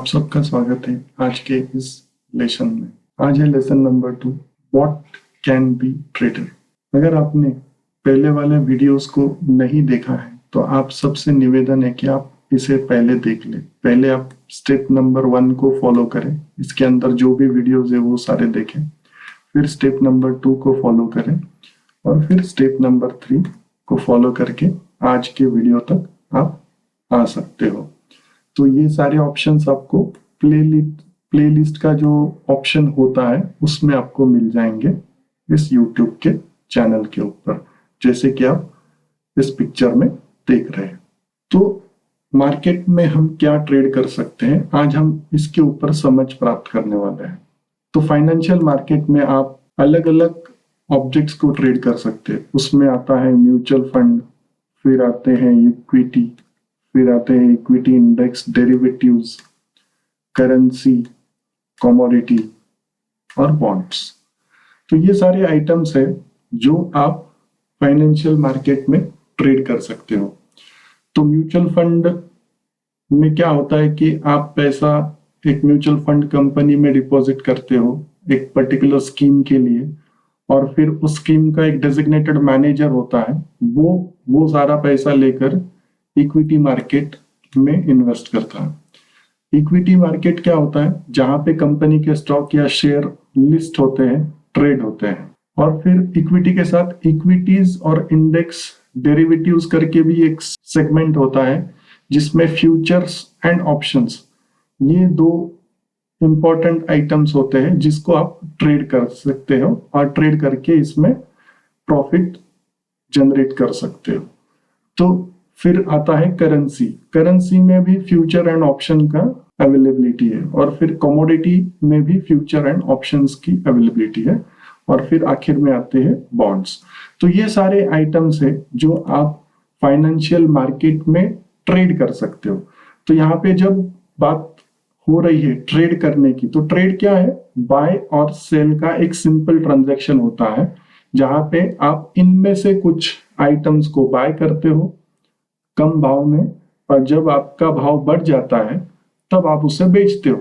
आप सबका स्वागत है आज के इस लेसन में। आज है lesson number 2, what can be trader. अगर आपने पहले वाले वीडियोस को नहीं देखा है तो आप सबसे निवेदन है कि आप इसे पहले देख लें। पहले आप स्टेप नंबर 1 को फॉलो करें, इसके अंदर जो भी वीडियोस है वो सारे देखें, फिर स्टेप नंबर 2 को फॉलो करें और फिर स्टेप नंबर 3 को फॉलो करके आज के वीडियो तक आप आ सकते हो। तो ये सारे ऑप्शंस आपको प्लेलिस्ट का जो ऑप्शन होता है उसमें आपको मिल जाएंगे इस YouTube के चैनल के ऊपर, जैसे कि आप इस पिक्चर में देख रहे हैं। तो मार्केट में हम क्या ट्रेड कर सकते हैं, आज हम इसके ऊपर समझ प्राप्त करने वाले हैं। तो फाइनेंशियल मार्केट में आप अलग अलग ऑब्जेक्ट्स को ट्रेड कर सकते हैं। उसमें आता है म्यूचुअल फंड, फिर आते हैं इक्विटी, फिर आते हैं equity index, derivatives, currency, commodity और बॉन्ड्स। तो ये सारे आइटम्स है जो आप फाइनेंशियल मार्केट में ट्रेड कर सकते हो। तो म्यूचुअल फंड में क्या होता है कि आप पैसा एक म्यूचुअल फंड कंपनी में डिपॉजिट करते हो एक पर्टिकुलर स्कीम के लिए, और फिर उस स्कीम का एक डेजिग्नेटेड मैनेजर होता है, वो सारा पैसा लेकर इक्विटी मार्केट में इन्वेस्ट करता है। इक्विटी मार्केट क्या होता है, जहां पे कंपनी के स्टॉक या शेयर लिस्ट होते हैं, ट्रेड होते हैं। और फिर इक्विटी के साथ इक्विटीज और इंडेक्स डेरिवेटिव्स करके भी एक सेगमेंट होता है, जिसमें फ्यूचर्स एंड ऑप्शंस, ये दो इंपॉर्टेंट आइटम्स होते हैं जिसको आप ट्रेड कर सकते हो और ट्रेड करके इसमें प्रॉफिट जनरेट कर सकते हो। तो फिर आता है करेंसी में भी फ्यूचर एंड ऑप्शन का अवेलेबिलिटी है, और फिर कमोडिटी में भी फ्यूचर एंड ऑप्शंस की अवेलेबिलिटी है, और फिर आखिर में आते हैं बॉन्ड्स। तो ये सारे आइटम्स है जो आप फाइनेंशियल मार्केट में ट्रेड कर सकते हो। तो यहाँ पे जब बात हो रही है ट्रेड करने की, तो ट्रेड क्या है, बाय और सेल का एक सिंपल ट्रांजैक्शन होता है, जहां पे आप इनमें से कुछ आइटम्स को बाय करते हो कम भाव में, और जब आपका भाव बढ़ जाता है तब आप उसे बेचते हो।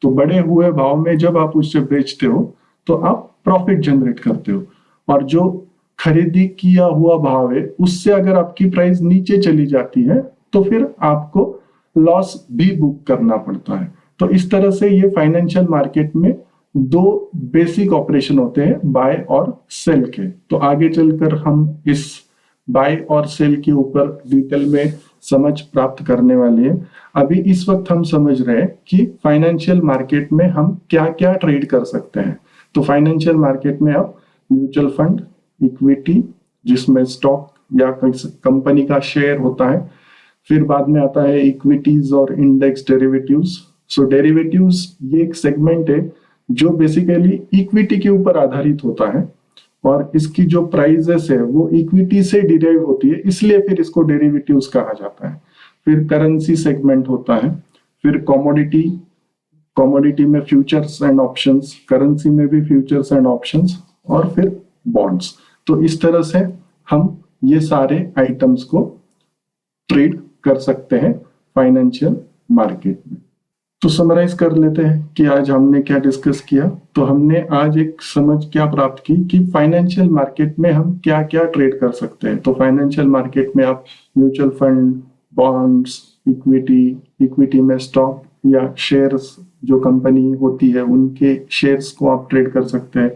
तो बढ़े हुए भाव में जब आप उसे बेचते हो तो आप प्रॉफिट जनरेट करते हो, और जो खरीदी किया हुआ भाव है उससे अगर आपकी प्राइस नीचे चली जाती है तो फिर आपको लॉस भी बुक करना पड़ता है। तो इस तरह से ये फाइनेंशियल मार्केट में दो बेसिक ऑपरेशन होते हैं, बाय और सेल के। तो आगे चलकर हम इस बाय और सेल के ऊपर डिटेल में समझ प्राप्त करने वाले हैं। अभी इस वक्त हम समझ रहे हैं कि फाइनेंशियल मार्केट में हम क्या क्या ट्रेड कर सकते हैं। तो फाइनेंशियल मार्केट में आप म्यूचुअल फंड, इक्विटी जिसमें स्टॉक या कंपनी का शेयर होता है, फिर बाद में आता है इक्विटीज और इंडेक्स डेरिवेटिव्स। सो डेरिवेटिव्स ये एक सेगमेंट है जो बेसिकली इक्विटी के ऊपर आधारित होता है, और इसकी जो प्राइसेस है वो इक्विटी से डिराइव होती है, इसलिए फिर इसको डेरिवेटिव्स कहा जाता है। फिर करेंसी सेगमेंट होता है, फिर कमोडिटी में फ्यूचर्स एंड ऑप्शंस, करेंसी में भी फ्यूचर्स एंड ऑप्शंस, और फिर बॉन्ड्स। तो इस तरह से हम ये सारे आइटम्स को ट्रेड कर सकते हैं फाइनेंशियल मार्केट में। तो समराइज कर लेते हैं कि आज हमने क्या डिस्कस किया। तो हमने आज एक समझ क्या प्राप्त की कि फाइनेंशियल मार्केट में हम क्या क्या ट्रेड कर सकते हैं। तो फाइनेंशियल मार्केट में आप म्यूचुअल फंड, बॉन्ड्स, इक्विटी में स्टॉक या शेयर्स जो कंपनी होती है उनके शेयर्स को आप ट्रेड कर सकते हैं।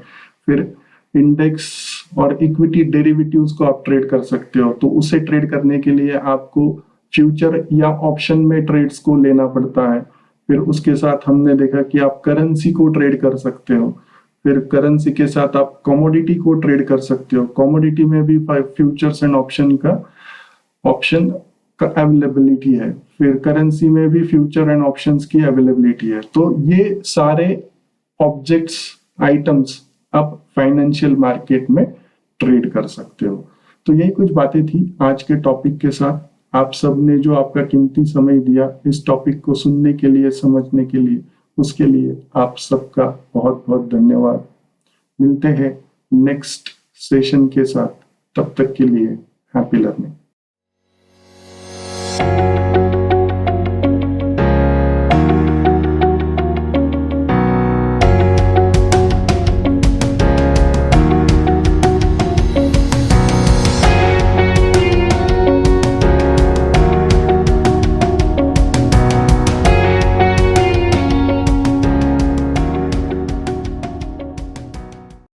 फिर इंडेक्स और इक्विटी डेरिवेटिव्स को आप ट्रेड कर सकते हो। तो उसे ट्रेड करने के लिए आपको फ्यूचर या ऑप्शन में ट्रेड्स को लेना पड़ता है। फिर उसके साथ हमने देखा कि आप करेंसी को ट्रेड कर सकते हो। फिर करेंसी के साथ आप कमोडिटी को ट्रेड कर सकते हो। कमोडिटी में भी फ्यूचर्स एंड ऑप्शन का अवेलेबिलिटी है। फिर करेंसी में भी फ्यूचर एंड ऑप्शंस की अवेलेबिलिटी है। तो ये सारे ऑब्जेक्ट्स, आइटम्स आप फाइनेंशियल मार्केट में ट्रेड कर सकते हो। तो यही कुछ बातें थी आज के टॉपिक के साथ। आप सब ने जो आपका कीमती समय दिया इस टॉपिक को सुनने के लिए, समझने के लिए, उसके लिए आप सबका बहुत बहुत धन्यवाद। मिलते हैं नेक्स्ट सेशन के साथ, तब तक के लिए हैप्पी लर्निंग।